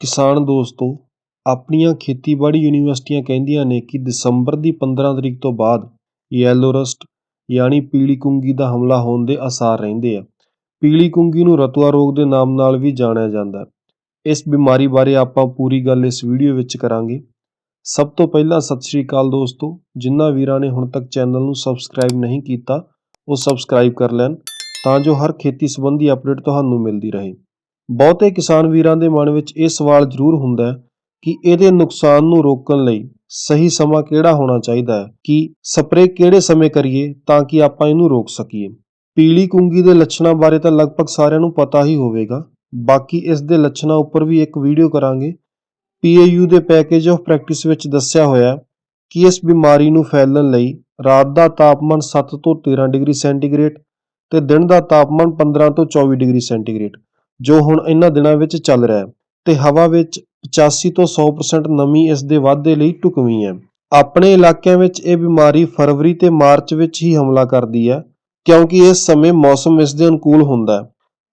ਕਿਸਾਨ ਦੋਸਤੋ, ਆਪਣੀਆਂ ਖੇਤੀਬਾੜੀ ਯੂਨੀਵਰਸਿਟੀਆਂ ਕਹਿੰਦੀਆਂ ਨੇ ਕਿ ਦਸੰਬਰ ਦੀ 15 ਤਰੀਕ ਤੋਂ ਬਾਅਦ ਯੈਲੋ ਰਸਟ ਯਾਨੀ ਪੀਲੀ ਕੁੰਗੀ ਦਾ ਹਮਲਾ ਹੋਣ ਦੇ ਆਸਾਰ ਰਹਿੰਦੇ ਆ। ਪੀਲੀ ਕੁੰਗੀ ਨੂੰ ਰਤੂਆ ਰੋਗ ਦੇ ਨਾਮ ਨਾਲ ਵੀ ਜਾਣਿਆ ਜਾਂਦਾ ਹੈ। ਇਸ ਬਿਮਾਰੀ ਬਾਰੇ ਆਪਾਂ ਪੂਰੀ ਗੱਲ ਇਸ ਵੀਡੀਓ ਵਿੱਚ ਕਰਾਂਗੇ। ਸਭ ਤੋਂ ਪਹਿਲਾਂ ਸਤਿ ਸ਼੍ਰੀ ਅਕਾਲ ਦੋਸਤੋ, ਜਿਨ੍ਹਾਂ ਵੀਰਾਂ ਨੇ ਹੁਣ ਤੱਕ ਚੈਨਲ ਨੂੰ ਸਬਸਕ੍ਰਾਈਬ ਨਹੀਂ ਕੀਤਾ ਉਹ ਸਬਸਕ੍ਰਾਈਬ ਕਰ ਲੈਣ ਤਾਂ ਜੋ ਹਰ ਖੇਤੀ ਸੰਬੰਧੀ ਅਪਡੇਟ ਤੁਹਾਨੂੰ ਮਿਲਦੀ ਰਹੇ। ਬਹੁਤੇ ਕਿਸਾਨ ਵੀਰਾਂ ਦੇ ਮਨ ਵਿੱਚ ਇਹ ਸਵਾਲ ਜ਼ਰੂਰ ਹੁੰਦਾ ਹੈ ਕਿ ਇਹਦੇ ਨੁਕਸਾਨ ਨੂੰ ਰੋਕਣ ਲਈ ਸਹੀ ਸਮਾਂ ਕਿਹੜਾ ਹੋਣਾ ਚਾਹੀਦਾ ਹੈ, ਕਿ ਸਪਰੇਅ ਕਿਹੜੇ ਸਮੇਂ ਕਰੀਏ ਤਾਂ ਕਿ ਆਪਾਂ ਇਹਨੂੰ ਰੋਕ ਸਕੀਏ। ਪੀਲੀ ਕੁੰਗੀ ਦੇ ਲੱਛਣਾਂ ਬਾਰੇ ਤਾਂ ਲਗਭਗ ਸਾਰਿਆਂ ਨੂੰ ਪਤਾ ਹੀ ਹੋਵੇਗਾ, ਬਾਕੀ ਇਸ ਦੇ ਲੱਛਣਾਂ ਉੱਪਰ ਵੀ ਇੱਕ ਵੀਡੀਓ ਕਰਾਂਗੇ। PAU ਦੇ ਪੈਕੇਜ ਆਫ ਪ੍ਰੈਕਟਿਸ ਵਿੱਚ ਦੱਸਿਆ ਹੋਇਆ ਕਿ ਇਸ ਬਿਮਾਰੀ ਨੂੰ ਫੈਲਣ ਲਈ ਰਾਤ ਦਾ ਤਾਪਮਾਨ 7 ਤੋਂ 13 ਡਿਗਰੀ ਸੈਂਟੀਗ੍ਰੇਡ ਤੇ ਦਿਨ ਦਾ ਤਾਪਮਾਨ 15 ਤੋਂ 24 ਡਿਗਰੀ ਸੈਂਟੀਗ੍ਰੇਡ ਜੋ ਹੁਣ ਇਹਨਾਂ ਦਿਨਾਂ ਵਿੱਚ ਚੱਲ ਰਿਹਾ ਹੈ, ਤੇ ਹਵਾ ਵਿੱਚ 85 ਤੋਂ 100% ਨਮੀ ਇਸ ਦੇ ਵਾਧੇ ਲਈ ਢੁਕਵੀਂ ਹੈ। ਆਪਣੇ ਇਲਾਕਿਆਂ ਵਿੱਚ ਇਹ ਬਿਮਾਰੀ ਫਰਵਰੀ ਤੇ ਮਾਰਚ ਵਿੱਚ ਹੀ ਹਮਲਾ ਕਰਦੀ ਹੈ, ਕਿਉਂਕਿ ਇਸ ਸਮੇਂ ਮੌਸਮ ਇਸ ਦੇ ਅਨੁਕੂਲ ਹੁੰਦਾ ਹੈ,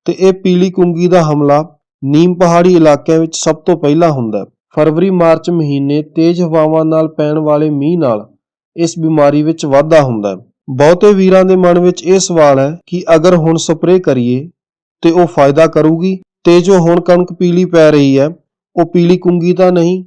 ਤੇ ਇਹ ਪੀਲੀ ਕੁੰਗੀ ਦਾ ਹਮਲਾ ਨੀਮ ਪਹਾੜੀ ਇਲਾਕਿਆਂ ਵਿੱਚ ਸਭ ਤੋਂ ਪਹਿਲਾਂ ਹੁੰਦਾ ਹੈ। ਫਰਵਰੀ ਮਾਰਚ ਮਹੀਨੇ ਤੇਜ਼ ਹਵਾਵਾਂ ਨਾਲ ਪੈਣ ਵਾਲੇ ਮੀਂਹ ਨਾਲ ਇਸ ਬਿਮਾਰੀ ਵਿੱਚ ਵਾਧਾ ਹੁੰਦਾ ਹੈ। ਬਹੁਤੇ ਵੀਰਾਂ ਦੇ ਮਨ ਵਿੱਚ ਇਹ ਸਵਾਲ ਹੈ ਕਿ ਅਗਰ ਹੁਣ ਸਪਰੇਅ ਕਰੀਏ ਤੇ ਉਹ ਫਾਇਦਾ ਕਰੂਗੀ, ਤੇ ਜੋ ਹੁਣ ਕਣਕ ਪੀਲੀ ਪੈ ਰਹੀ ਹੈ ਉਹ ਪੀਲੀ ਕੁੰਗੀ ਤਾਂ ਨਹੀਂ।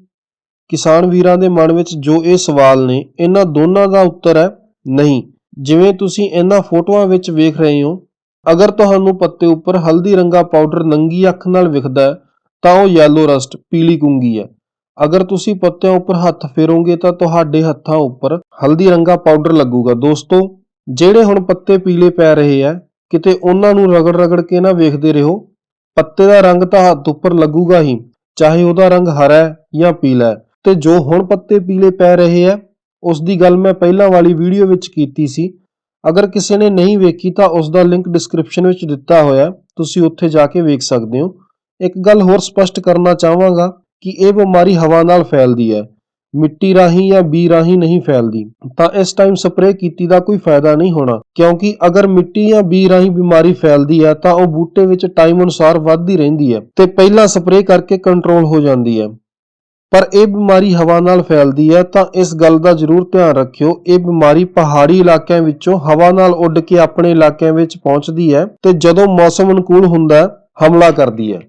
ਕਿਸਾਨ ਵੀਰਾਂ ਦੇ ਮਨ ਵਿੱਚ ਜੋ ਇਹ ਸਵਾਲ ਨੇ, ਇਹਨਾਂ ਦੋਨਾਂ ਦਾ ਉੱਤਰ ਹੈ ਨਹੀਂ। ਜਿਵੇਂ ਤੁਸੀਂ ਇਹਨਾਂ ਫੋਟੋਆਂ ਵਿੱਚ ਵੇਖ ਰਹੇ ਹੋ, ਅਗਰ ਤੁਹਾਨੂੰ ਪੱਤੇ ਉੱਪਰ ਹਲਦੀ ਰੰਗਾ ਪਾਊਡਰ ਨੰਗੀ ਅੱਖ ਨਾਲ ਵਿਖਦਾ ਹੈ ਤਾਂ ਉਹ ਯੈਲੋ ਰਸਟ ਪੀਲੀ ਕੁੰਗੀ ਹੈ। ਅਗਰ ਤੁਸੀਂ ਪੱਤਿਆਂ ਉੱਪਰ ਹੱਥ ਫੇਰੋਗੇ ਤਾਂ ਤੁਹਾਡੇ ਹੱਥਾਂ ਉੱਪਰ ਹਲਦੀ ਰੰਗਾ ਪਾਊਡਰ ਲੱਗੂਗਾ। ਦੋਸਤੋ, ਜਿਹੜੇ ਹੁਣ ਪੱਤੇ ਪੀਲੇ ਪੈ ਰਹੇ ਆ, ਕਿਤੇ ਉਹਨਾਂ ਨੂੰ ਰਗੜ ਕੇ ਨਾ ਵੇਖਦੇ ਰਹੋ। ਪੱਤੇ ਦਾ ਰੰਗ ਤਾਂ ਹੱਥ ਉੱਪਰ ਲੱਗੂਗਾ ਹੀ, ਚਾਹੇ ਉਹਦਾ ਰੰਗ ਹਰਾ ਹੈ ਜਾਂ ਪੀਲਾ ਹੈ। ਤੇ ਜੋ ਹੁਣ ਪੱਤੇ ਪੀਲੇ ਪੈ ਰਹੇ ਆ ਉਸ ਦੀ ਗੱਲ ਮੈਂ ਪਹਿਲਾਂ ਵਾਲੀ ਵੀਡੀਓ ਵਿੱਚ ਕੀਤੀ ਸੀ। ਅਗਰ ਕਿਸੇ ਨੇ ਨਹੀਂ ਵੇਖੀ ਤਾਂ ਉਸ ਦਾ ਲਿੰਕ ਡਿਸਕ੍ਰਿਪਸ਼ਨ ਵਿੱਚ ਦਿੱਤਾ ਹੋਇਆ, ਤੁਸੀਂ ਉੱਥੇ ਜਾ ਕੇ ਵੇਖ ਸਕਦੇ ਹੋ। ਇੱਕ ਗੱਲ ਹੋਰ ਸਪਸ਼ਟ ਕਰਨਾ ਚਾਹਾਂਗਾ ਕਿ ਇਹ ਬਿਮਾਰੀ ਹਵਾ ਨਾਲ ਫੈਲਦੀ ਹੈ, ਮਿੱਟੀ ਰਾਹੀਂ ਜਾਂ ਬੀ ਰਾਹੀਂ ਨਹੀਂ ਫੈਲਦੀ। ਤਾਂ ਇਸ ਟਾਈਮ ਸਪਰੇਅ ਕੀਤੀ ਦਾ ਕੋਈ ਫਾਇਦਾ ਨਹੀਂ ਹੋਣਾ, ਕਿਉਂਕਿ ਅਗਰ ਮਿੱਟੀ ਜਾਂ ਬੀ ਰਾਹੀਂ ਬਿਮਾਰੀ ਫੈਲਦੀ ਹੈ ਤਾਂ ਉਹ ਬੂਟੇ ਵਿੱਚ ਟਾਈਮ ਅਨੁਸਾਰ ਵੱਧਦੀ ਰਹਿੰਦੀ ਹੈ ਤੇ ਪਹਿਲਾਂ ਸਪਰੇਅ ਕਰਕੇ ਕੰਟਰੋਲ ਹੋ ਜਾਂਦੀ ਹੈ। ਪਰ ਇਹ ਬਿਮਾਰੀ ਹਵਾ ਨਾਲ ਫੈਲਦੀ ਹੈ ਤਾਂ ਇਸ ਗੱਲ ਦਾ ਜ਼ਰੂਰ ਧਿਆਨ ਰੱਖਿਓ, ਇਹ ਬਿਮਾਰੀ ਪਹਾੜੀ ਇਲਾਕਿਆਂ ਵਿੱਚੋਂ ਹਵਾ ਨਾਲ ਉੱਡ ਕੇ ਆਪਣੇ ਇਲਾਕਿਆਂ ਵਿੱਚ ਪਹੁੰਚਦੀ ਹੈ ਤੇ ਜਦੋਂ ਮੌਸਮ ਅਨੁਕੂਲ ਹੁੰਦਾ ਹਮਲਾ ਕਰਦੀ ਹੈ।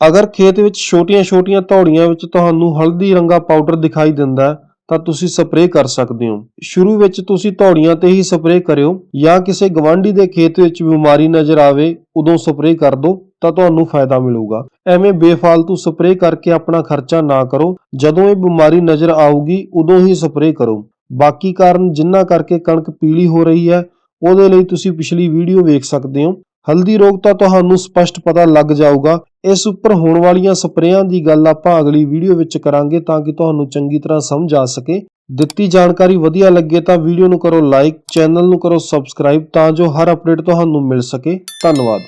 ਅਗਰ ਖੇਤ ਵਿੱਚ ਛੋਟੀਆਂ-ਛੋਟੀਆਂ ਧੌੜੀਆਂ ਵਿੱਚ ਤੁਹਾਨੂੰ ਹਲਦੀ ਰੰਗਾ ਪਾਊਡਰ ਦਿਖਾਈ ਦਿੰਦਾ ਤਾਂ ਤੁਸੀਂ ਸਪਰੇਅ ਕਰ ਸਕਦੇ ਹੋ। ਸ਼ੁਰੂ ਵਿੱਚ ਤੁਸੀਂ ਧੌੜੀਆਂ ਤੇ ਹੀ ਸਪਰੇਅ ਕਰਿਓ, ਜਾਂ ਕਿਸੇ ਗਵਾਂਢੀ ਦੇ ਖੇਤ ਵਿੱਚ ਬਿਮਾਰੀ ਨਜ਼ਰ ਆਵੇ ਉਦੋਂ ਸਪਰੇਅ ਕਰ ਦਿਓ ਤਾਂ ਤੁਹਾਨੂੰ ਫਾਇਦਾ ਮਿਲੂਗਾ। ਐਵੇਂ ਬੇਫਾਲਤੂ ਸਪਰੇਅ ਕਰਕੇ ਆਪਣਾ ਖਰਚਾ ਨਾ ਕਰੋ। ਜਦੋਂ ਇਹ ਬਿਮਾਰੀ ਨਜ਼ਰ ਆਊਗੀ ਉਦੋਂ ਹੀ ਸਪਰੇਅ ਕਰੋ। ਬਾਕੀ ਕਾਰਨ ਜਿਨ੍ਹਾਂ ਕਰਕੇ ਕਣਕ ਪੀਲੀ ਹੋ ਰਹੀ ਹੈ ਉਹਦੇ ਲਈ ਤੁਸੀਂ ਪਿਛਲੀ ਵੀਡੀਓ ਵੇਖ ਸਕਦੇ ਹੋ। ਹਲਦੀ ਰੋਗ ਤਾਂ ਤੁਹਾਨੂੰ ਸਪਸ਼ਟ ਪਤਾ ਲੱਗ ਜਾਊਗਾ। ਇਸ ਉੱਪਰ ਹੋਣ ਵਾਲੀਆਂ ਸਪਰੇਆਂ ਦੀ ਗੱਲ ਆਪਾਂ ਅਗਲੀ ਵੀਡੀਓ ਵਿੱਚ ਕਰਾਂਗੇ ਤਾਂ ਕਿ ਤੁਹਾਨੂੰ ਚੰਗੀ ਤਰ੍ਹਾਂ ਸਮਝ ਆ ਸਕੇ। ਦਿੱਤੀ ਜਾਣਕਾਰੀ ਵਧੀਆ ਲੱਗੇ ਤਾਂ ਵੀਡੀਓ ਨੂੰ ਕਰੋ ਲਾਈਕ, ਚੈਨਲ ਨੂੰ ਕਰੋ ਸਬਸਕ੍ਰਾਈਬ ਤਾਂ ਜੋ ਹਰ ਅਪਡੇਟ ਤੁਹਾਨੂੰ ਮਿਲ ਸਕੇ। ਧੰਨਵਾਦ।